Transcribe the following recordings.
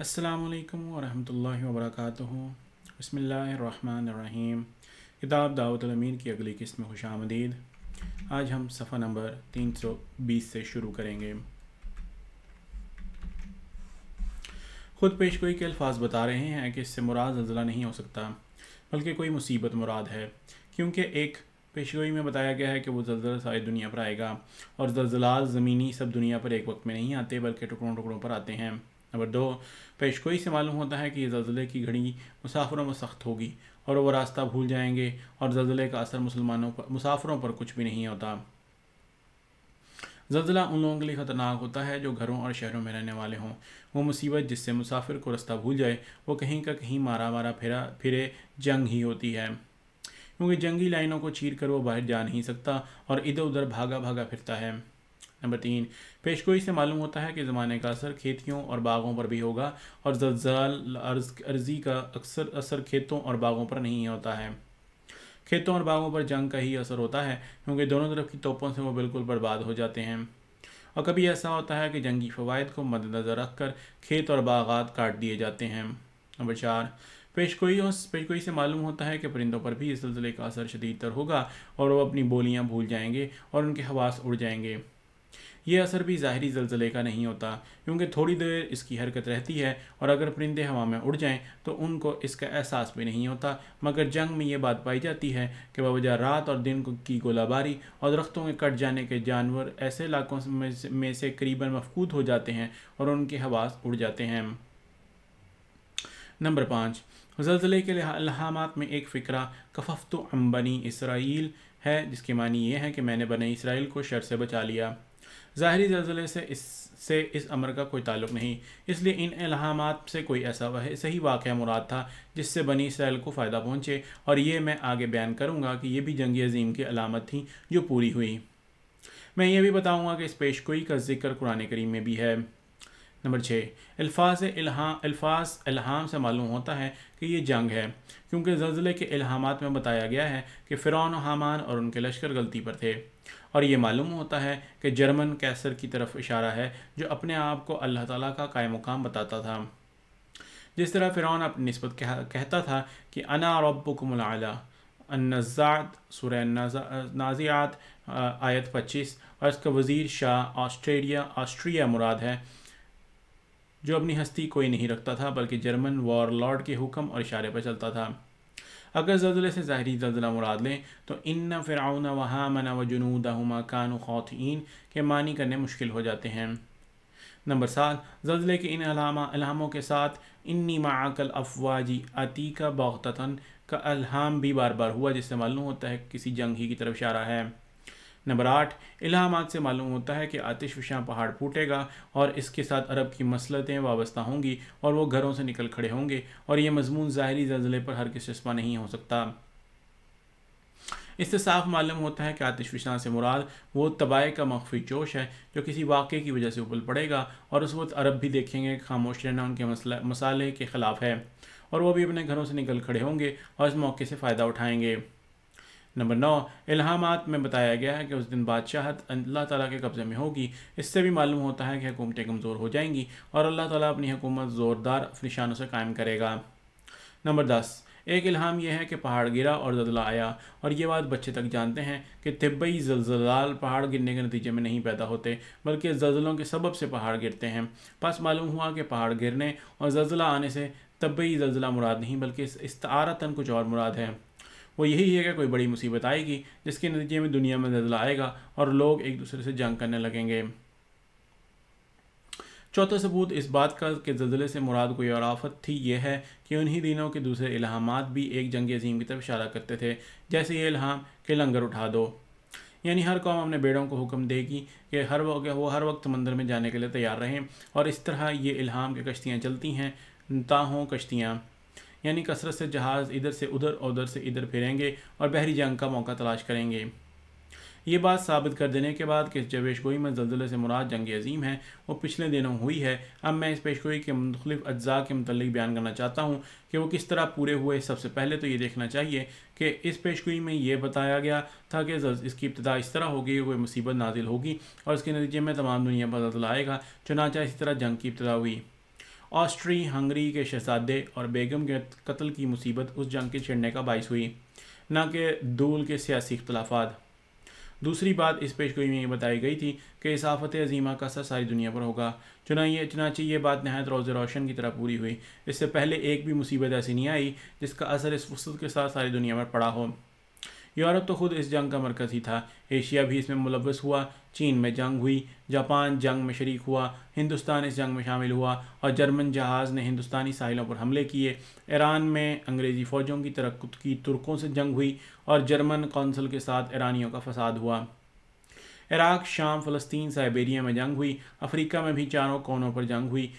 अस्सलामुअलैकुम वरहमतुल्लाहि वबरकातुहू। बिस्मिल्लाहिर्रहमानिर्रहीम। किताब दावतुल अमीर की अगली किस्त में खुशामदीद। आज हम सफ़ा नंबर 320 से शुरू करेंगे। ख़ुद पेशगोई के अल्फाज बता रहे हैं कि इससे मुराद ज़ल्ज़ला नहीं हो सकता बल्कि कोई मुसीबत मुराद है, क्योंकि एक पेशगोई में बताया गया है कि वो ज़ल्ज़ला सारी दुनिया पर आएगा और ज़ल्ज़लात ज़मीनी सब दुनिया पर एक वक्त में नहीं आते बल्कि टुकड़ों टुकड़ों पर आते हैं। नंबर 2, पेशगोई से मालूम होता है कि ज़ल्ज़ले की घड़ी मुसाफिरों में सख्त होगी और वो रास्ता भूल जाएंगे और ज़ल्ज़ले का असर मुसाफिरों पर कुछ भी नहीं होता। ज़ल्ज़ला उन लोगों के लिए ख़तरनाक होता है जो घरों और शहरों में रहने वाले हों। वो मुसीबत जिससे मुसाफिर को रास्ता भूल जाए वो कहीं का कहीं मारा मारा फिरे जंग ही होती है, क्योंकि जंगी लाइनों को चीर कर वो बाहर जा नहीं सकता और इधर उधर भागा भागा फिरता है। नंबर 3, पेशगोई से मालूम होता है कि ज़माने का असर खेतियों और बागों पर भी होगा और ज़ल्ज़ाल अर्ज़ी का अक्सर असर खेतों और बागों पर नहीं होता है। खेतों और बागों पर जंग का ही असर होता है, क्योंकि दोनों तरफ की तोपों से वो बिल्कुल बर्बाद हो जाते हैं। और कभी ऐसा होता है कि जंगी फ़वाइद को मद्देनज़र रख कर खेत और बागात काट दिए जाते हैं। नंबर 4, पेशगोई से मालूम होता है कि परिंदों पर भी इस सिलसिले का असर शदीद तर होगा और वो अपनी बोलियाँ भूल जाएंगे और उनके हवास उड़ जाएंगे। ये असर भी ज़ाहिरी ज़ल्ज़ले का नहीं होता, क्योंकि थोड़ी देर इसकी हरकत रहती है और अगर परिंदे हवा में उड़ जाएं तो उनको इसका एहसास भी नहीं होता। मगर जंग में ये बात पाई जाती है कि बावजह रात और दिन की गोलाबारी और दरख्तों के कट जाने के जानवर ऐसे इलाकों में से करीबन मफकूद हो जाते हैं और उनके हवास उड़ जाते हैं। नंबर 5, ज़ल्ज़ले के इल्हामात में एक फ़िक्रा कफ़फ़्तु अन बनी इसराइल है, जिसकी मानी ये है कि मैंने बनी इसराइल को शर से बचा लिया। ज़ाहिरी ज़ल्ज़ले से इस अमर का कोई ताल्लुक़ नहीं, इसलिए इन इल्हामात से कोई ऐसा सही वाक़या मुराद था जिससे बनी इसराइल को फ़ायदा पहुँचे, और ये मैं आगे बयान करूँगा कि ये भी जंग अज़ीम की अलामत थी जो पूरी हुई। मैं ये भी बताऊँगा कि इस पेशगोई का ज़िक्र कुरान करीम में भी है। नंबर 6, अल्फाज इल्हाम से मालूम होता है कि ये जंग है, क्योंकि ज़ल्ज़ले के इल्हामात में बताया गया है कि फ़िरौन और हामान और उनके लश्कर गलती पर थे, और ये मालूम होता है कि जर्मन कैसर की तरफ इशारा है जो अपने आप को अल्लाह ताला का कायम मुकाम बताता था। जिस तरह फ़िरौन अपनी निस्बत कहता था कि अना रब्बुकुमुल आला, अन्नज़ात सूरह नाज़ियात आयत 25, और इसका वज़ीर शाह ऑस्ट्रिया मुराद है, जो अपनी हस्ती कोई नहीं रखता था बल्कि जर्मन वॉरलॉर्ड के हुक्म और इशारे पर चलता था। अगर ज़ल्ज़ले से ज़ाहिरी ज़ल्ज़ला मुराद लें तो इन्ना फ़िरऔन व हामान व जुनूदहुमा कानू ख़ातिईन के मानी करने मुश्किल हो जाते हैं। नंबर 7, ज़ल्ज़ले के इन अल्हामों के साथ इन्नी माअकल अफ़वाजी अतीका बग़ततन का अल्हाम भी बार बार हुआ, जिससे मालूम होता है किसी जंग ही की तरफ इशारा है। नंबर 8, इल्हामात से मालूम होता है कि आतिशफ़शां पहाड़ फूटेगा और इसके साथ अरब की मसलतें वाबस्ता होंगी और वो घरों से निकल खड़े होंगे, और ये मजमून ज़ाहिरी ज़ल्ज़ले पर हर किस चस्पा नहीं हो सकता। इससे साफ मालूम होता है कि आतिशफ़शां से मुराद वो तबाही का मख्फी जोश है जो किसी वाक़े की वजह से उबल पड़ेगा, और उस वक्त अरब भी देखेंगे खामोश रहना उनके मसाले के ख़िलाफ़ है, और वो भी अपने घरों से निकल खड़े होंगे और इस मौके से फ़ायदा उठाएंगे। नंबर 9, इल्हामात में बताया गया है कि उस दिन बादशाहत अल्लाह ताला के कब्ज़े में होगी। इससे भी मालूम होता है कि हुकूमतें कमज़ोर हो जाएंगी और अल्लाह ताला अपनी हुकूमत ज़ोरदार निशानों से कायम करेगा। नंबर 10, एक इल्हाम यह है कि पहाड़ गिरा और ज़ल्ज़ला आया, और ये बात बच्चे तक जानते हैं कि तिब्बई ज़ल्ज़लाल पहाड़ गिरने के नतीजे में नहीं पैदा होते बल्कि ज़ल्ज़लों के सबब से पहाड़ गिरते हैं। बस मालूम हुआ कि पहाड़ गिरने और ज़ल्ज़ला आने से तिब्बई ज़ल्ज़ला मुराद नहीं बल्कि इस्तारतन कुछ और मुराद है। वो यही है कि कोई बड़ी मुसीबत आएगी जिसके नतीजे में दुनिया में ज़ल्ज़ला आएगा और लोग एक दूसरे से जंग करने लगेंगे। चौथा सबूत इस बात का कि ज़ल्ज़ले से मुराद कोई और आफत थी यह है कि उन्हीं दिनों के दूसरे इल्हामात भी एक जंग अज़ीम की तरफ इशारा करते थे, जैसे ये इल्हाम कि लंगर उठा दो, यानी हर कौम अपने बेड़ों को हुक्म देगी कि वो हर वक्त समंदर में जाने के लिए तैयार रहें, और इस तरह ये इल्हाम की कश्तियाँ चलती हैं ताहों कश्तियाँ, यानी कसरत से जहाज़ इधर से उधर और उधर से इधर फिरेंगे और बहरी जंग का मौका तलाश करेंगे। ये बात साबित कर देने के बाद कि इस पेशगोई में ज़ल्ज़ले से मुराद जंग अज़ीम है वो पिछले दिनों हुई है, अब मैं इस पेशगोई के मुख्तलिफ़ अज्जा के मतलब बयान करना चाहता हूँ कि वो किस तरह पूरे हुए। सबसे पहले तो ये देखना चाहिए कि इस पेशगोई में ये बताया गया था कि इसकी इब्तिदा इस तरह होगी, कोई मुसीबत नाजिल होगी और इसके नतीजे में तमाम दुनिया पर ज़ल्ज़ला आएगा, चुनांचे इसी तरह जंग की इब्तिदा हुई। ऑस्ट्री हंगरी के शहजादे और बेगम के कत्ल की मुसीबत उस जंग के छिड़ने का बाइस हुई, न कि दूल के सियासी इख्तलाफात। दूसरी बात इस पेशगोई में ये बताई गई थी कि इस आफत अजीमा का असर सारी दुनिया पर होगा। चुनांचे ये बात नहायत रोज़ रोशन की तरह पूरी हुई। इससे पहले एक भी मुसीबत ऐसी नहीं आई जिसका असर इस वसत के साथ सारी दुनिया पर पड़ा हो। यूरोप तो खुद इस जंग का मरकज़ ही था, एशिया भी इसमें मुलव्वस हुआ। चीन में जंग हुई, जापान जंग में शरीक हुआ, हिंदुस्तान इस जंग में शामिल हुआ और जर्मन जहाज़ ने हिंदुस्तानी साहिलों पर हमले किए। ईरान में अंग्रेज़ी फ़ौजों की तुर्कों से जंग हुई और जर्मन कौंसल के साथ ईरानियों का फसाद हुआ। इराक़, शाम, फ़लस्तीन, साइबेरिया में जंग हुई। अफ्रीका में भी चारों कोनों पर जंग हुई।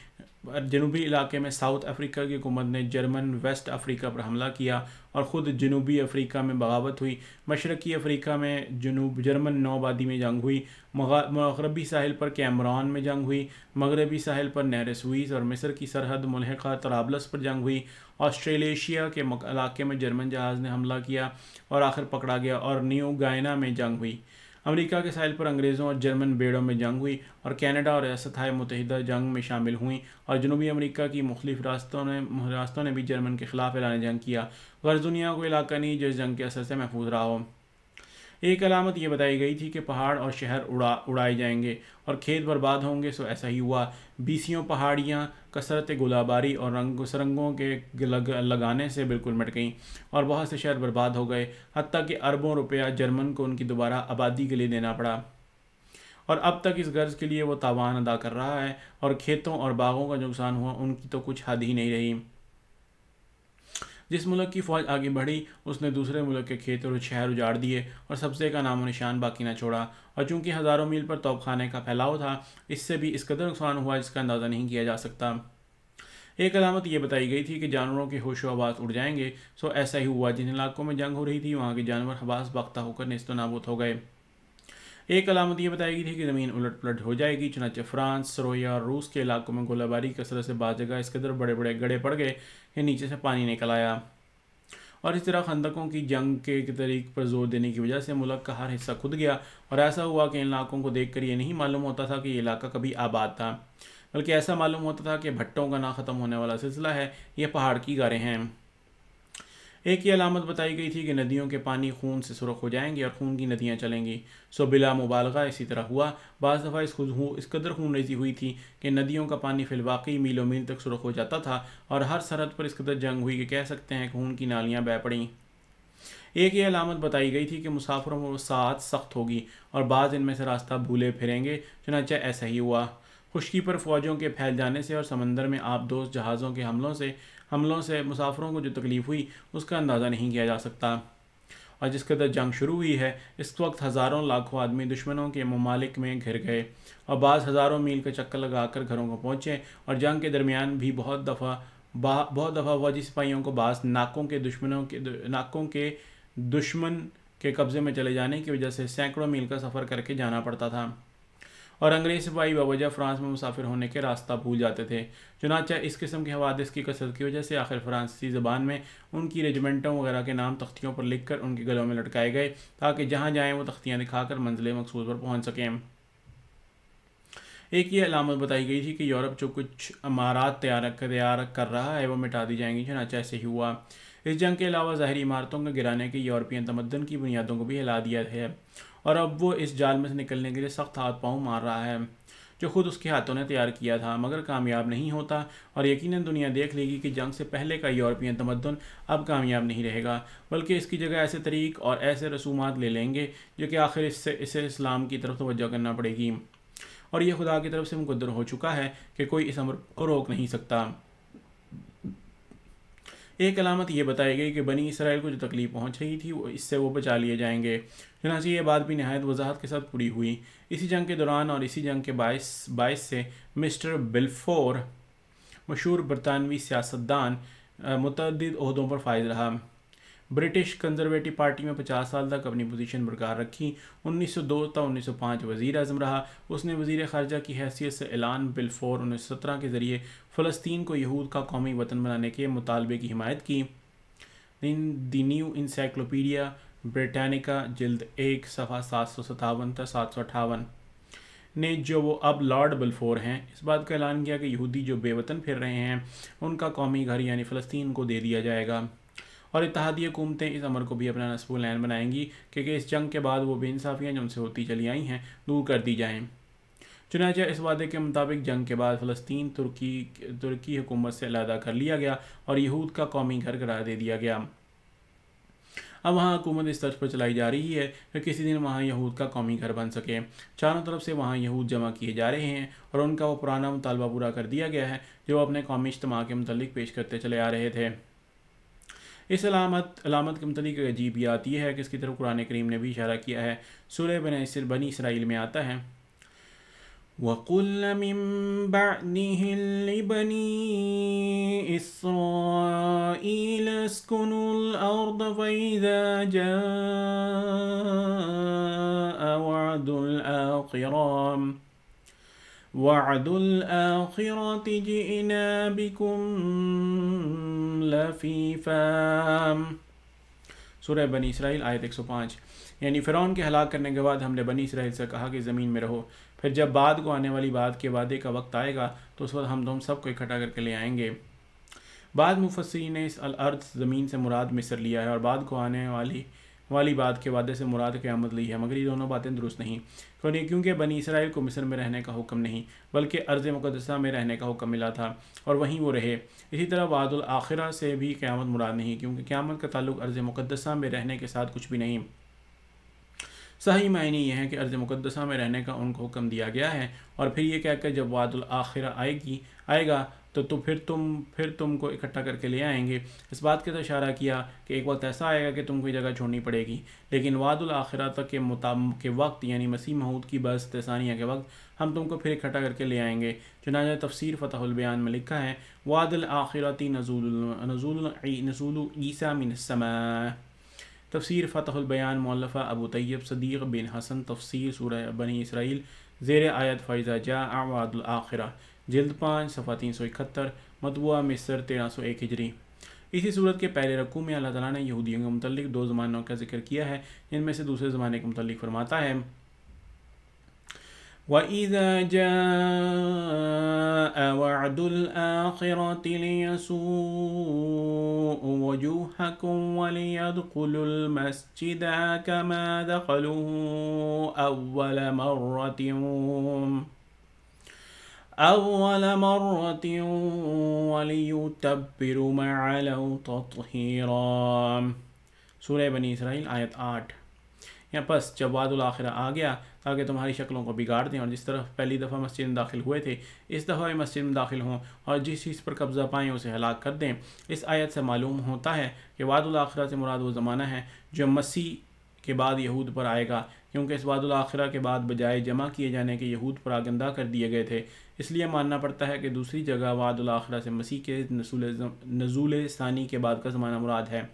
जनूबी इलाके में साउथ अफ्रीका की हुकूमत ने जर्मन वेस्ट अफ्रीका पर हमला किया और ख़ुद जनूबी अफ्रीका में बगावत हुई। मशरक़ी अफ्रीका में जर्मन नौआबादी में जंग हुई। मगरबी साहिल पर कैमरान में जंग हुई। मगरबी साहिल पर नहर सुइस और मिस्र की सरहद मुल्हिका तराबलस पर जंग हुई। ऑस्ट्रेलेशिया के इलाके में जर्मन जहाज़ ने हमला किया और आखिर पकड़ा गया और न्यू गायना में जंग हुई। अमेरिका के साहिल पर अंग्रेज़ों और जर्मन बेड़ों में जंग हुई और कनाडा और रियासत मुत्तहिदा जंग में शामिल हुई और जनूबी अमेरिका की मुख्तलिफ़ रियासतों ने भी जर्मन के ख़िलाफ़ ऐलान जंग किया। गर्ज़ दुनिया को इलाका नहीं जो इस जंग के असर से महफूज रहा हो। एक अलामत ये बताई गई थी कि पहाड़ और शहर उड़ाए जाएंगे और खेत बर्बाद होंगे। सो ऐसा ही हुआ। बीसियों पहाड़ियाँ कसरत गुलाबारी और सुरंगों के लगाने से बिल्कुल मिट गईं और बहुत से शहर बर्बाद हो गए, हत्ता कि अरबों रुपया जर्मन को उनकी दोबारा आबादी के लिए देना पड़ा। और अब तक इस गर्ज के लिए वो तावान अदा कर रहा है और खेतों और बागों का नुकसान हुआ उनकी तो कुछ हद ही नहीं रही। जिस मुल्क की फ़ौज आगे बढ़ी उसने दूसरे मुल्क के खेत और शहर उजाड़ दिए और सबसे का नामो निशान बाकी ना छोड़ा। और चूँकि हज़ारों मील पर तोपखाने का फैलाव था, इससे भी इस कदर नुकसान हुआ जिसका अंदाज़ा नहीं किया जा सकता। एक अलामत ये बताई गई थी कि जानवरों के होशो आवाज़ उड़ जाएंगे। सो ऐसा ही हुआ। जिन इलाकों में जंग हो रही थी वहाँ के जानवर हवास बख्ता होकर नेस्तो नाबूद हो गए। एक अलामत ये बताई गई थी कि ज़मीन उलट पलट हो जाएगी। चुनांचे फ्रांस, सरोया और रूस के इलाकों में गोलाबारी की कसरत से बाज़ जगह इस कदर बड़े बड़े गड्ढे पड़ गए कि नीचे से पानी निकल आया। और इस तरह खंदकों की जंग के तरीक़ पर जोर देने की वजह से मुल्क का हर हिस्सा खुद गया और ऐसा हुआ कि इन इलाकों को देख कर ये नहीं मालूम होता था कि ये इलाका कभी आबाद था, बल्कि ऐसा मालूम होता था कि भट्टों का ना ख़त्म होने वाला सिलसिला है, ये पहाड़ की गारें हैं। एक ये अलामत बताई गई थी कि नदियों के पानी खून से सुरख हो जाएंगे और खून की नदियाँ चलेंगी। सो बिला मुबालगा इसी तरह हुआ। बाज़ दफ़ा इस कदर खून रेजी हुई थी कि नदियों का पानी फिलवाकई मीलों मील तक सुरख हो जाता था और हर सरहद पर इस कदर जंग हुई कि कह सकते हैं खून की नालियाँ बह पड़ीं। एक ये अलामत बताई गई थी कि मुसाफिरों को साथ सख्त होगी और बाज़ इनमें से रास्ता भूले फिरेंगे। चुनांचे ऐसा ही हुआ। खुश्की पर फ़ौजों के फैल जाने से और समंदर में आबदोश जहाज़ों के हमलों से मुसाफिरों को जो तकलीफ़ हुई उसका अंदाज़ा नहीं किया जा सकता। और जिस कदर जंग शुरू हुई है इस वक्त हज़ारों लाखों आदमी दुश्मनों के ममालिक में घिर गए और बाज़ हज़ारों मील का चक्कर लगाकर घरों को पहुँचे। और जंग के दरमियान भी बहुत दफ़ा फौजी सिपाहियों को बाज़ नाकों के दुश्मन के कब्ज़े में चले जाने की वजह से सैकड़ों मील का सफ़र करके जाना पड़ता था और अंग्रेज़ सिपाही बावजह फ्रांस में मुसाफिर होने के रास्ता भूल जाते थे। चुनांचे इस किस्म के हवादिस की कसरत की वजह से आखिर फ़्रांसीसी ज़बान में उनकी रेजिमेंटों वगैरह के नाम तख्तियों पर लिखकर उनके गलों में लटकाए गए ताकि जहाँ जाएँ वो तख्तियाँ दिखाकर मंजिल मकसूद पर पहुँच सकें। एक ये अलामत बताई गई थी कि यूरोप जो कुछ इमारत तैयार कर रहा है वो मिटा दी जाएंगी। चुनांचे ऐसे ही हुआ। इस जंग के अलावा ज़ाहिरी इमारतों के गिराने के यूरोपियन तमद्दन की बुनियादों को भी हिला दिया है और अब वो इस जाल में से निकलने के लिए सख्त हाथ पाँव मार रहा है जो खुद उसके हाथों ने तैयार किया था, मगर कामयाब नहीं होता। और यकीनन दुनिया देख लेगी कि जंग से पहले का यूरोपियन तमद्दन अब कामयाब नहीं रहेगा, बल्कि इसकी जगह ऐसे तरीक़ और ऐसे रसूमात ले लेंगे जो कि आखिर इसे इस्लाम की तरफ तवज्जो करना पड़ेगी। और ये खुदा की तरफ से मुकद्दर हो चुका है कि कोई इस अमर को रोक नहीं सकता। एक अलामत ये बताई गई कि बनी इसराइल को जो तकलीफ़ पहुँच रही थी इससे वो बचा लिए जाएंगे। चुनांचे ये बात भी नहायत वजाहत के साथ पूरी हुई। इसी जंग के दौरान और इसी जंग के बायस से मिस्टर बिल्फोर मशहूर बरतानवी सियासतदान मुतअद्दिद ओहदों पर फायज रहा। ब्रिटिश कंजरवेटिव पार्टी में 50 साल तक अपनी पोजीशन बरकरार रखी। 1902 तक 1905 वज़ीर आज़म रहा। उसने वज़ीर ख़ारजा की हैसियत से ऐलान बिल्फोर 1917 के ज़रिए फ़लस्तीन को यहूद का कौमी वतन बनाने के मुतालबे की हिमायत की। द न्यू इंसाइक्लोपीडिया ब्रिटानिका जिल्द 1 सफ़ा 757 तक 758। ने जो वो अब लॉर्ड बल्फोर हैं इस बात का ऐलान किया कि यहूदी जो बेवतन फिर रहे हैं उनका कौमी घर यानी फ़लस्तीन को दे दिया जाएगा। और इत्तेहादी हुकूमतें इस अमर को भी अपना नस्बुल ऐन बनाएंगी कि इस जंग के बाद वो बेइंसाफ़ियाँ जो उनसे होती चली आई हैं दूर कर दी जाएँ। चुनांचे इस वादे के मुताबिक जंग के बाद फ़लस्तीन तुर्की हुकूमत से अलहदा कर लिया गया और यहूद का कौमी घर करार दे दिया गया। अब वहाँ हुकूमत इस तर्ज पर चलाई जा रही है कि किसी दिन वहाँ यहूद का कौमी घर बन सके। चारों तरफ से वहाँ यहूद जमा किए जा रहे हैं और उनका वो पुराना मुतालबा पूरा कर दिया गया है जो वो अपने कौमी इज्तिमा के मतलब पेश करते चले आ रहे थे। इस अलामत के मतलब एक अजीब बात यह है कि इसकी तरफ कुरान करीम ने भी इशारा किया है। सूरह बनी इसराइल में आता है, वक़ुल्ना मिन बअदिहि लिबनी इस्राईल अस्कुनुल अर्द फ़इज़ा जाअ वअदुल आखिरति जिअना बिकुम लफ़ीफ़ा। सूरह बनी इसराइल आयत 105। यानी फ़िरौन के हलाक करने के बाद हमने बनी इसराइल से कहा कि ज़मीन में रहो, फिर जब बाद को आने वाली बात के वादे का वक्त आएगा तो उस वक्त हम तुम सबको इकट्ठा करके ले आएंगे। बाद मुफस्सिरीन ने इस अर्द ज़मीन से मुराद मिस्र लिया है और बाद को आने वाली बात के वादे से मुराद क़यामत ली है, मगर ये दोनों बातें दुरुस्त नहीं, क्योंकि बनी इसराइल को मिस्र में रहने का हुक्म नहीं बल्कि अर्ज़ मुक़द्दसा में रहने का हुक्म मिला था और वहीं वो रहे। इसी तरह वादुल आखिरा से भी क़यामत मुराद नहीं, क्योंकि क़यामत का ताल्लुक़ अर्ज़ मुक़द्दसा में रहने के साथ कुछ भी नहीं। सही मायने ये है कि अर्ज़ मुक़द्दसा में रहने का उनको हुक्म दिया गया है और फिर ये कहकर जब वादुल आखिरा आएगा तो फिर तुमको इकट्ठा करके ले आएंगे। इस बात के तो इशारा किया कि एक वक्त ऐसा आएगा कि तुमको ये जगह छोड़नी पड़ेगी, लेकिन वादुल आखिरा तक के वक्त यानी मसीह मऊद की बस तसानिया के वक्त हम तुमको फिर इकट्ठा करके ले आएंगे। चुनांचे तफसीर फ़तहुल बयान में लिखा है, वादुल आखिरती नज़ूलु ईसा मिनस समा। तफसीर फ़तहुल बयान मौलफ़ा अबू तैयब सदीक़ बिन हसन तफसीर सूरह बनी इसराइल ज़ेर आयत फ़इज़ा जाअ वादुल आखिरा जिल्द 5 सफ़ा 371 मतबूआ मिस्र 1301 हिजरी। इसी सूरत के पहले रकू में अल्लाह ताला ने यहूदियों के मुतल्लिक़ दो ज़मानों का जिक्र किया है, जिनमें से दूसरे ज़माने के मुतल्लिक़ फरमाता है, वइज़ा जाअ वअदुल आखिरति लियसूअ वजूहकुम वलियदखुलुल मस्जिद कमा दखलूहु अव्वल मर्रतिन वलियुतब्बिरु मा अलौ तत्हीरा। सूरह बनी इसराइल आयत 8। यहाँ बस जब वादुल आखिरा आ गया ताकि तुम्हारी शक्लों को बिगाड़ दें और जिस तरफ पहली दफ़ा मस्जिद में दाखिल हुए थे इस दफ़ा भी मस्जिद में दाखिल हों और जिस चीज़ पर कब्ज़ा पाएँ उसे हलाक कर दें। इस आयत से मालूम होता है कि वादुल आखिरा से मुराद वो ज़माना है जो मसीह के बाद यहूद पर आएगा, क्योंकि इस वादुल आखिरा के बाद बजाय जमा किए जाने के यहूद पर आगंदा कर दिए गए थे। इसलिए मानना पड़ता है कि दूसरी जगह वादुल आखिरा से मसीह के नज़ूल सानी के बाद का ज़माना मुराद है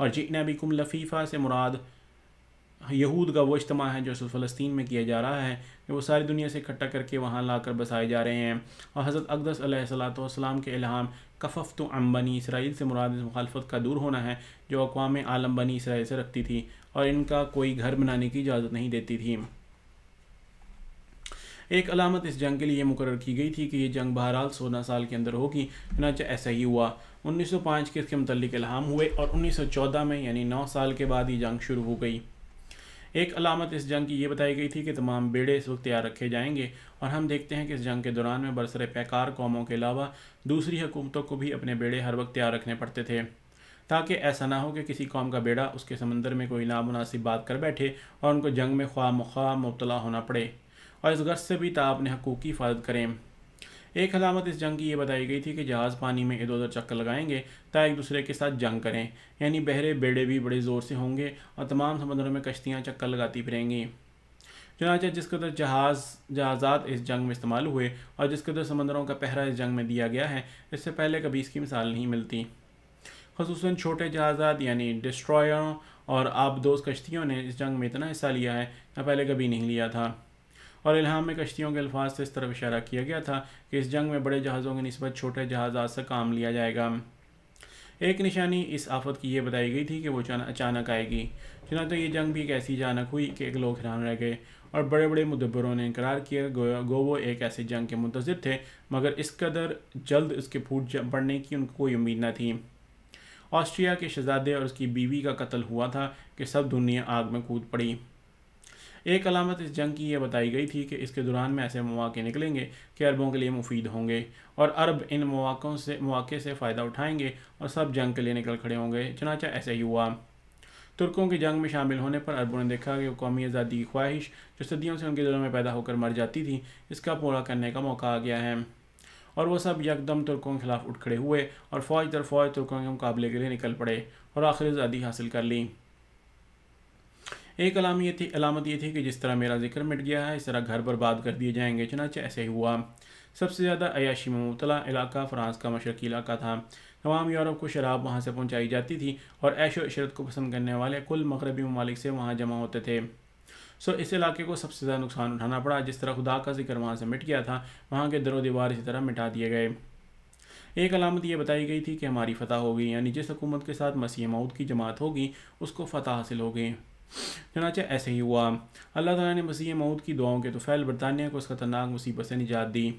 और जिअना बिकुम लफ़ीफ़ा से मुराद यहूद का वो इज्तिमा है जो फ़लस्तीन में किया जा रहा है कि वो सारी दुनिया से इकट्ठा करके वहाँ लाकर बसाए जा रहे हैं। और हज़रत अक़दस अलैहिस्सलातु वस्सलाम के इल्हाम कफ़फ़्तु अन बनी इसराइल से मुराद इस मुखालफत का दूर होना है जो अक़वाम आलम बनी इसराइल से रखती थी और इनका कोई घर बनाने की इजाज़त नहीं देती थी। एक अलामत इस जंग के लिए मुकर्रर की गई थी कि ये जंग बहरहाल 16 साल के अंदर होगी, चुनांचे ऐसा ही हुआ। 1905 के इसके मुतल्लिक़ इल्हाम हुए और 1914 में यानी 9 साल के बाद ये जंग शुरू हो गई। एक अलामत इस जंग की ये बताई गई थी कि तमाम बेड़े इस वक्त तैयार रखे जाएंगे और हम देखते हैं कि इस जंग के दौरान में बरसर पैकार कौमों के अलावा दूसरी हुकूमतों को भी अपने बेड़े हर वक्त तैयार रखने पड़ते थे, ताकि ऐसा ना हो कि किसी कौम का बेड़ा उसके समंदर में कोई नामुनासिब बात कर बैठे और उनको जंग में ख्वाह मुब्तला होना पड़े, और इस गर्ज से भी ता अपने हकूक़ की हिफाजत करें। एक अलामत इस जंग की ये बताई गई थी कि जहाज़ पानी में इधर उधर चक्कर लगाएंगे ताकि एक दूसरे के साथ जंग करें, यानी बहरे बेड़े भी बड़े ज़ोर से होंगे और तमाम समंदरों में कश्तियाँ चक्कर लगाती फिरेंगी। चुनांचे जिस कदर जहाज़ात इस जंग में इस्तेमाल हुए और जिस कदर समंदरों का पहरा इस जंग में दिया गया है, इससे पहले कभी इसकी मिसाल नहीं मिलती। ख़ुसूसन छोटे जहाज़ात यानी डिस्ट्रॉयरों और आबदोज़ कश्तियों ने इस जंग में इतना हिस्सा लिया है या पहले कभी नहीं लिया था। और इल्हाम में कश्तियों के अल्फाज से इस तरफ इशारा किया गया था कि इस जंग में बड़े जहाज़ों की निस्बत छोटे जहाज़ात से काम लिया जाएगा। एक निशानी इस आफत की ये बताई गई थी कि वो अचानक आएगी। चुनांचे ये जंग भी एक ऐसी अचानक हुई कि एक लोग हैरान रह गए और बड़े बड़े मुदब्बरों ने इकरार किया गो वो एक ऐसी जंग के मुंतज़िर थे, मगर इस कदर जल्द इसके फूट पड़ने की उनको कोई उम्मीद न थी। ऑस्ट्रिया के शहजादे और उसकी बीवी का कत्ल हुआ था कि सब दुनिया आग में कूद पड़ी। एक अलामत इस जंग की यह बताई गई थी कि इसके दौरान में ऐसे मौके निकलेंगे कि अरबों के लिए मुफीद होंगे और अरब इन मौके से फ़ायदा उठाएंगे और सब जंग के लिए निकल खड़े होंगे। चुनांचे ऐसे ही हुआ। तुर्कों की जंग में शामिल होने पर अरबों ने देखा कि कौमी आज़ादी की ख्वाहिश जो सदियों से उनके दिलों में पैदा होकर मर जाती थी, इसका पूरा करने का मौका आ गया है, और वो सब यकदम तुर्कों के खिलाफ उठ खड़े हुए और फ़ौज दर फ़ौज तुर्कों के मुकाबले के लिए निकल पड़े और आखिर आज़ादी हासिल कर ली। एक अलामत ये थी कि जिस तरह मेरा जिक्र मिट गया है, इस तरह घर बर्बाद कर दिए जाएंगे। चुनांचे ऐसे ही हुआ। सबसे ज़्यादा अयाशी में मुब्तला इलाका फ़्रांस का मशरक़ी इलाका था। तमाम यूरोप को शराब वहाँ से पहुँचाई जाती थी और ऐशो इशरत को पसंद करने वाले कुल मगरबी ममालिक से वहाँ जमा होते थे। इस इलाके को सबसे ज़्यादा नुकसान उठाना पड़ा। जिस तरह खुदा का जिक्र वहाँ से मिट गया था, वहाँ के दरो दीवार इसी तरह मिटा दिए गए। एक अलामत ये बताई गई थी कि हमारी फ़तह होगी, यानी जिस हुकूमत के साथ मसीह मऊद की जमात होगी उसको फ़तह हासिल होगी। चुनांचे ऐसे ही हुआ। अल्लाह ताला ने मसीह मऊद की दुआओं के तुफ़ैल बरतानिया को उस खतरनाक मुसीबत से निजात दी।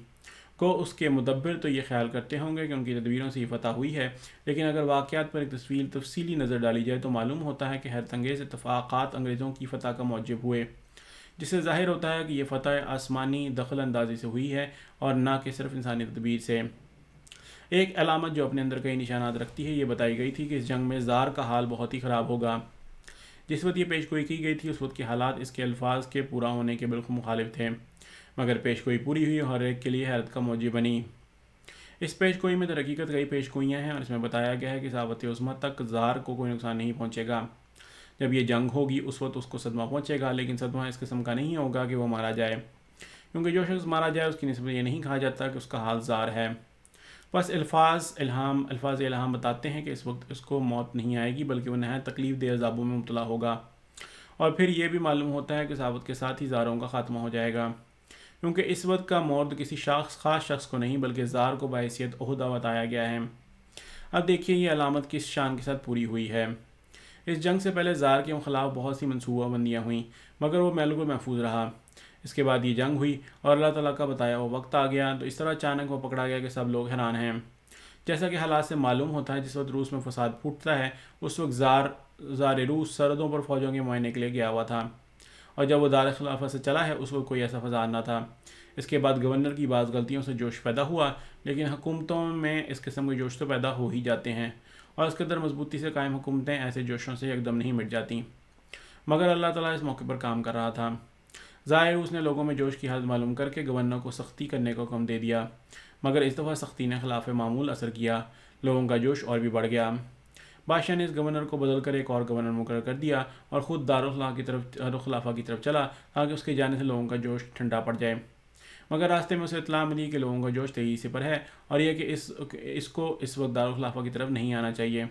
को उसके मुदब्बिर तो ये ख्याल करते होंगे कि उनकी तदबीरों से ही फ़तह हुई है, लेकिन अगर वाक़यात पर एक तफसीली नज़र डाली जाए तो मालूम होता है कि हैरतअंगेज़ इत्तफ़ाक़ात अंग्रेज़ों की फ़तह का मौजब हुए, जिससे ज़ाहिर होता है कि यह फ़तह आसमानी दखल अंदाजी से हुई है और ना कि सिर्फ इंसानी तदबीर से। एक अलामत जो अपने अंदर कई निशानात रखती है, ये बताई गई थी कि इस जंग में ज़ार का हाल बहुत ही ख़राब होगा। जिस वक्त ये पेशगोई की गई थी, उस वक्त के हालात इसके अल्फाज के पूरा होने के बिल्कुल मुखालिफ थे, मगर पेशगोई पूरी हुई और हर एक के लिए हैरत का मौजब बनी। इस पेशगोई में दरहकीकत कई पेशगोइयाँ हैं और इसमें बताया गया है कि सावत उस्मा तक ज़ार को कोई नुकसान नहीं पहुँचेगा। जब ये जंग होगी उस वक्त उसको सदमा पहुँचेगा, लेकिन सदमा इस किस्म का नहीं होगा कि वह मारा जाए, क्योंकि जो शख्स मारा जाए उसकी निस्बत ये नहीं कहा जाता कि उसका हाल ज़ार है। बस अल्फाज इल्हाम बताते हैं कि इस वक्त उसको मौत नहीं आएगी, बल्कि वह नहायत तकलीफ़ दे अज़ाबों में मुब्तला होगा। और फिर ये भी मालूम होता है कि सावत के साथ ही ज़ारों का ख़ात्मा हो जाएगा, क्योंकि इस वक्त का मौत किसी ख़ास शख्स को नहीं बल्कि ज़ार को बहैसियत ओहदा बताया गया है। अब देखिए ये अलामत किस शान के साथ पूरी हुई है। इस जंग से पहले ज़ार के ख़िलाफ़ बहुत सी मनसूबाबंदियाँ हुई, मगर वो बिल्कुल महफूज रहा। इसके बाद ये जंग हुई और अल्लाह ताला का बताया हुआ वक्त आ गया, तो इस तरह अचानक वो पकड़ा गया कि सब लोग हैरान हैं। जैसा कि हालात से मालूम होता है, जिस वक्त रूस में फसाद फूटता है उस वक्त ज़ार रूस सरहदों पर फ़ौजों के मुआयने के लिए गया हुआ था, और जब वो दार खिलाफत से चला है उस वक्त कोई ऐसा फसाद ना था। इसके बाद गवर्नर की बाज़ गलतियों से जोश पैदा हुआ, लेकिन हुकूमतों में इस किस्म के जोश तो पैदा हो ही जाते हैं, और इस कदर मजबूती से कायम हुकूमतें ऐसे जोशों से एकदम नहीं मिट जाती। मगर अल्लाह ताला इस मौके पर काम कर रहा था। ज़ाहिर उसने लोगों में जोश की हालत मालूम करके गवर्नर को सख्ती करने का हुक्म दे दिया, मगर इस दफ़ा सख्ती ने खिलाफ मामूल असर किया। लोगों का जोश और भी बढ़ गया। बादशाह ने इस गवर्नर को बदल कर एक और गवर्नर मुकर्रर कर दिया और ख़ुद दारुल-खिलाफा की तरफ चला, ताकि उसके जाने से लोगों का जोश ठंडा पड़ जाए। मगर रास्ते में उसे इत्तला मिली कि लोगों का जोश तेज़ी से पर है और यह कि इसको इस वक्त दारुल खिलाफा की तरफ नहीं आना चाहिए।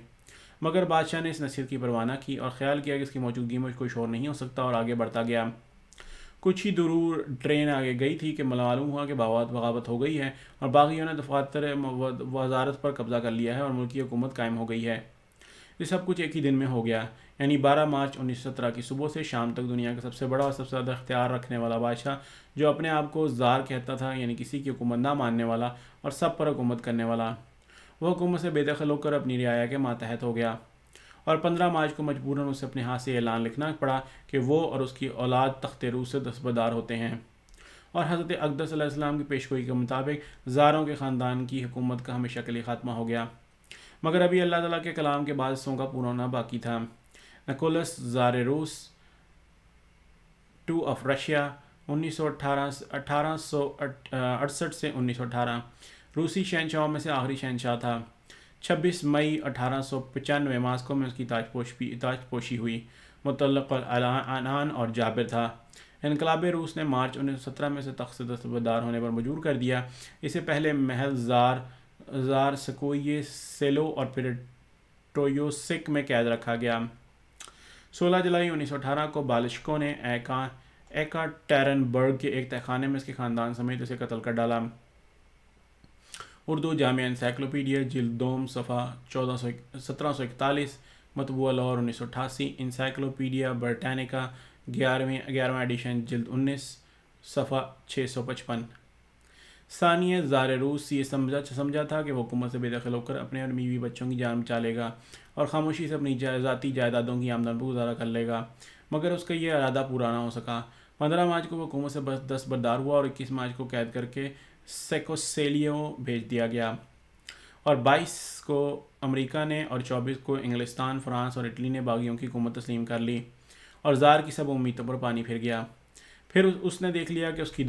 मगर बादशाह ने इस नसीहत की परवाह न की और ख़्याल किया कि इसकी मौजूदगी में कोई शोर नहीं हो सकता, और आगे बढ़ता गया। कुछ ही दूर ट्रेन आगे गई थी कि मालूम हुआ कि बगावत हो गई है और बागियों ने दफातर वजारत पर कब्ज़ा कर लिया है और मुल्की हुकूमत कायम हो गई है। ये सब कुछ एक ही दिन में हो गया, यानी 12 मार्च 1917 की सुबह से शाम तक दुनिया का सबसे बड़ा और सबसे ज़्यादा इख्तियार रखने वाला बादशाह, जो अपने आप को ज़ार कहता था, यानी किसी की हुकूमत ना मानने वाला और सब पर हुकूमत करने वाला, वह हुकूमत से बेदखल होकर अपनी रियाया के मातहत हो गया। और 15 मार्च को मजबूरन उसे अपने हाथ से ऐलान लिखना पड़ा कि वो और उसकी औलाद तख्त रूस से दस्तबरदार होते हैं। और हज़रत अक़दस अलैहिस्सलाम की पेशगोई के मुताबिक ज़ारों के ख़ानदान की हुकूमत का हमेशा के लिए ख़ात्मा हो गया। मगर अभी अल्लाह ताला के कलाम के बाद हिस्सों का पूरा होना बाकी था। निकोलस ज़ार रूस टू ऑफ रशिया 1868 से 1918 रूसी शहनशाहों में से आखिरी शहनशाह था। 26 मई 1895 मास्को में उसकी ताजपोशी हुई। मुतल्लक़ अनान और जाबिर था। इनकलाब रूस ने मार्च 1917 में से तख्त से दस्तबरदार होने पर मजबूर कर दिया। इससे पहले महल ज़ार स्कोये सेलो और फिर टोयोसिक में कैद रखा गया। 16 जुलाई 1918 को बालिशकों ने एकाटेरिनबर्ग के एक तहखाने में इसके ख़ानदान समेत उसे कत्ल कर डाला। उर्दू जामिया इंसाइक्लोपीडिया जिल्द दोम सफ़ा 1741 मतबूआ लाहौर 1988 इंसाइक्लोपीडिया ब्रिटानिका 11वां एडिशन जिल्द 19 सफ़ा 655। सानिया ज़ार रूस ये समझा था कि वो हुकूमत से बेदखल होकर अपने और बीवी बच्चों की जान बचा लेगा और खामोशी से अपनी ज़ाती जायदादों की आमदन पर गुजारा कर लेगा, मगर उसका ये इरादा पूरा ना हो सका। 15 मार्च को वो हुकूमत से दस्तबरदार हुआ और 21 मार्च को कैद करके सेकोसेलियो भेज दिया गया और 22 को अमेरिका ने और 24 को इंग्लिस्तान, फ्रांस और इटली ने बागियों की हुकूमत तस्लीम कर ली और ज़ार की सब उम्मीदों पर पानी फिर गया। फिर उसने देख लिया कि उसकी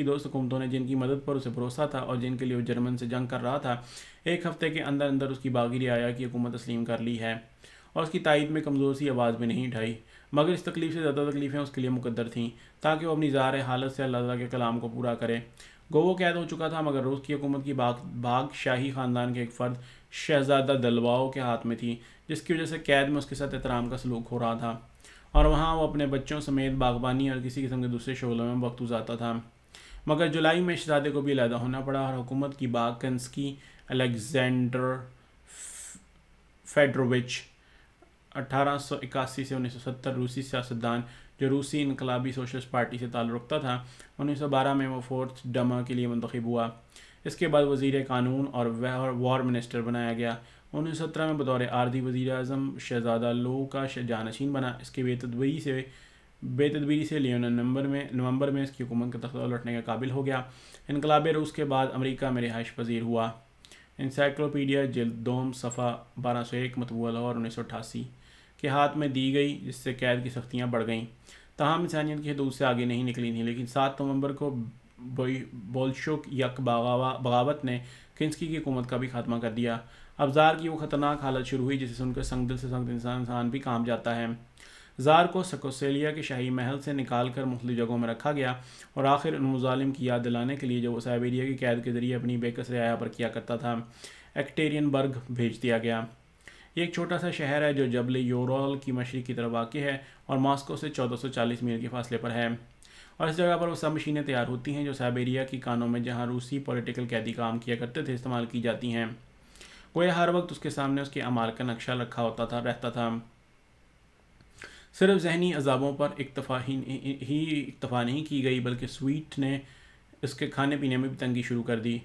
दोस्त हुकूमतों ने जिनकी मदद पर उसे भरोसा था और जिनके लिए वो जर्मन से जंग कर रहा था, एक हफ्ते के अंदर अंदर उसकी बागी रियाया की हुकूमत तस्लीम कर ली है और उसकी तायद में कमज़ोर सी आवाज़ भी नहीं उठाई, मगर इस तकलीफ़ से ज़्यादा तकलीफ़ें उसके लिए मुकद्दर थीं ताकि वो अपनी ज़ार हालत से अल्लाह ताला के कलाम को पूरा करे। गो वो कैद हो चुका था, मगर रूस की हुकूमत की भाग शाही ख़ानदान के एक फ़र्द शहज़ादा दलवाओ के हाथ में थी, जिसकी वजह से कैद में उसके साथ एहतराम का सलूक हो रहा था और वहाँ वो अपने बच्चों समेत बागबानी और किसी किस्म के दूसरे शोलों में वक्त गुजारता था। मगर जुलाई में शहज़ादे को भी अलहदा होना पड़ा और हुकूमत की बाकंस्की अलेक्जेंडर फेडरोविच 1881 से 1970 रूसी सियासतदान जो रूसी इनकलाबी सोशलिस्ट पार्टी से ताल्लुक़ रखता था, 1912 में वो फोर्थ डमा के लिए मुंतखब हुआ। इसके बाद वज़ीर कानून और वॉर मिनिस्टर बनाया गया। 1917 में बतौर आर्दी वज़ीर आज़म शहज़ादा लो का जानशीन बना। इसके बेतदबीरी से लियोन नवंबर में इसकी हुकूमत का तख्ता उलटने के काबिल हो गया। इनकलाब रूस के बाद अमेरिका में रिहाइश पजीर हुआ। इंसाइक्लोपीडिया जिल्द 2 सफ़ा 1201 मतबूआ लाहौर 1988 के हाथ में दी गई, जिससे कैद की सख्तियाँ बढ़ गईं। ताहम इंसानियत की हदूद से आगे नहीं निकली थी, लेकिन 7 नवंबर को बोल्शोक यक बगावत ने किंस्की की हुकूमत का भी खात्मा कर दिया। अब ज़ार की वो ख़तरनाक हालत शुरू हुई जिसे सुनकर संगदिल से संगदिल इंसान भी काम जाता है। ज़ार को सेकोसेलिया के शाही महल से निकाल कर मुख्तलिफ जगहों में रखा गया और आखिर उन मुजालिम की याद दिलाने के लिए जो वो साइबेरिया की कैद के ज़रिए अपनी बेकस रियाया पर किया करता था, एक्टेरियनबर्ग भेज दिया गया। ये एक छोटा सा शहर है जो जबल योरल की मशरक़ की तरफ वाक़ है और मॉस्को से 1440 मील के फासले पर है और इस जगह पर वो सब मशीनें तैयार होती हैं जो साइबेरिया की कानों में जहाँ रूसी पॉलिटिकल कैदी काम किया करते थे इस्तेमाल की जाती हैं। गोया हर वक्त उसके सामने उसके अमाल का नक्शा रखा रहता था। सिर्फ जहनी अजाबों पर इक्तफ़ा नहीं की गई, बल्कि स्वीट ने उसके खाने पीने में भी तंगी शुरू कर दी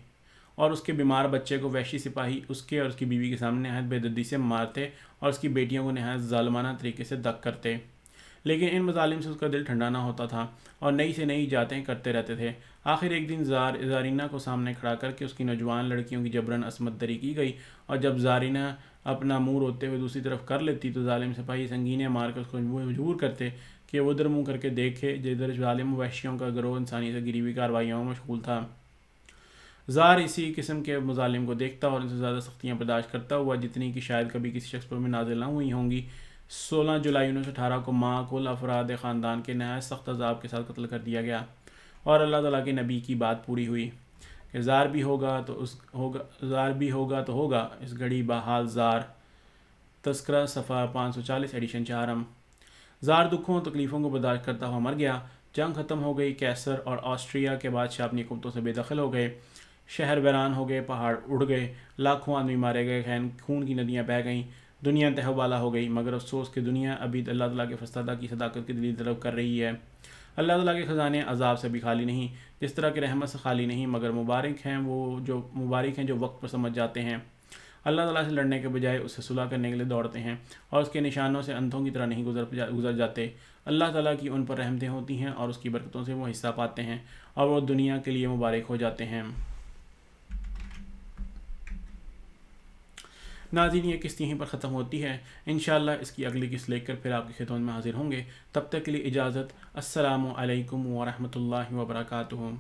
और उसके बीमार बच्चे को वहशी सिपाही उसके और उसकी बीवी के सामने नहायत बेदर्दी से मारते और उसकी बेटियों को नहायत ज़ालिमाना तरीके से दग करते, लेकिन इन मज़ालिम से उसका दिल ठंडा ना होता था और नई से नई जातें करते रहते थे। आखिर एक दिन ज़ारिना को सामने खड़ा करके उसकी नौजवान लड़कियों की जबरन असमत दरी की गई और जब ज़ारिना अपना मुँह रोते हुए दूसरी तरफ कर लेती तो ज़ालिम सिपाही संगीनें मार कर उसको मजबूर करते कि वो उधर मुँह करके देखे जिधर ज़ालिम वहशियों का गिरोह इंसानी से गिरी हुई कार्रवाइयों में मशगूल था। ज़ार इसी किस्म के मुजालिम को देखता और उनसे ज़्यादा सख्तियाँ बर्दाश्त करता हुआ, जितनी कि शायद कभी किसी शख्स पर में नाजिल ना हुई होंगी, 16 जुलाई 1918 को माकुल अफराद ख़ानदान के नहायत सख्त अज़ाब के साथ कत्ल कर दिया गया और अल्लाह ताला के नबी की बात पूरी हुई कि ज़ार भी होगा तो होगा इस घड़ी बहाल ज़ार। तस्करा सफ़ा 540 एडिशन 4। ज़ार दुखों और तकलीफ़ों को बर्दाश्त करता हुआ मर गया। जंग ख़त्म हो गई। कैसर और ऑस्ट्रिया के बादशाह अपनी हुकूमतों से बेदखल हो गए। शहर वीरान हो गए, पहाड़ उड़ गए, लाखों आदमी मारे गए, खून की नदियाँ बह गईं, दुनिया तहवाला हो गई। मगर अफसोस कि दुनिया अभी अल्लाह ताला के फस्तदा की सदाकत की दलील तलब कर रही है। अल्लाह ताला के ख़जाने अज़ाब से भी खाली नहीं, जिस तरह की रहमत से खाली नहीं, मगर मुबारक हैं जो वक्त पर समझ जाते हैं, अल्लाह ताला से लड़ने के बजाय उससे सुलह करने के लिए दौड़ते हैं और उसके निशानों से अंधों की तरह नहीं गुजर जाते। अल्लाह ताला की उन पर रहमतें होती हैं और उसकी बरकतों से वो हिस्सा पाते हैं और वो दुनिया के लिए मुबारक हो जाते हैं। नाज़रीन, ये किस्त यहीं पर ख़त्म होती है। इंशाअल्लाह इसकी अगली किस्त लेकर फिर आपकी खिदमत में हाजिर होंगे। तब तक के लिए इजाज़त। अस्सलामु अलैकुम व रहमतुल्लाहि व बरकातुहू।